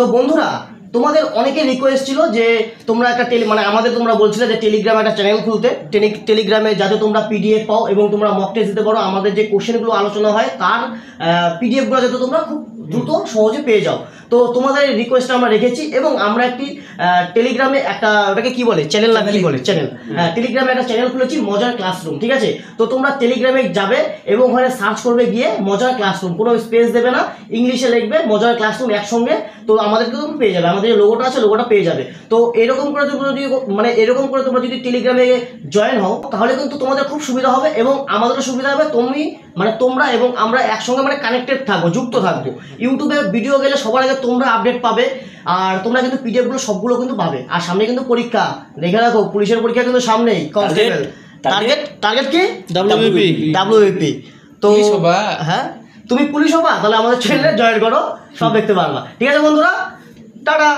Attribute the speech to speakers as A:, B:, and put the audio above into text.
A: তো বন্ধুরা, তোমাদের অনেকে রিকোয়েস্ট ছিল যে তোমরা একটা মানে আমাদের তোমরা বলছিলে যে টেলিগ্রামে একটা চ্যানেল খুলতে, টেলিগ্রামে যাতে তোমরা পিডিএফ পাও এবং তোমরা মক টেস্ট দিতে পারো, আমাদের যে কোশ্চেনগুলো আলোচনা হয় তার পিডিএফগুলো যাতে তোমরা খুব দ্রুত সহজে পেয়ে যাও। তো তোমাদের রিকোয়েস্টটা আমরা রেখেছি এবং আমরা একটি টেলিগ্রামে একটা, ওটাকে কি বলে, চ্যানেল না কি বলে, চ্যানেল, টেলিগ্রামে একটা চ্যানেল খুলেছি মজার ক্লাসরুম। ঠিক আছে, তো তোমরা টেলিগ্রামে যাবে এবং ওখানে সার্চ করবে গিয়ে মজার ক্লাসরুম, কোনো স্পেস দেবে না, ইংলিশে লিখবে মজার ক্লাসরুম একসঙ্গে, তো আমাদেরকে তোমরা পেয়ে যাবে, আমাদের যে লোগোটা আছে লোগোটা পেয়ে যাবে। তো এরকম করে তোমরা যদি এরকম করে তোমরা যদি টেলিগ্রামে জয়েন হও তাহলে কিন্তু তোমাদের খুব সুবিধা হবে এবং আমাদেরও সুবিধা হবে। তোমরা এবং আমরা একসঙ্গে কানেক্টেড থাকবো, যুক্ত থাকবো। ইউটিউবে ভিডিও গেলে সবার আগে তোমরা আপডেট পাবে, আর তোমরা কিন্তু পিডিএফগুলো সবগুলো কিন্তু পাবে। আর সামনে কিন্তু পরীক্ষা, দেখে রাখো, পুলিশের পরীক্ষা কিন্তু সামনেই, কনস্টেবল টার্গেট কি ডাব্লিউপি। তো হ্যাঁ, তুমি পুলিশ হবা, তাহলে আমাদের চ্যানেলে জয়েন করো, সব দেখতে পারবা। ঠিক আছে বন্ধুরা, টাটা।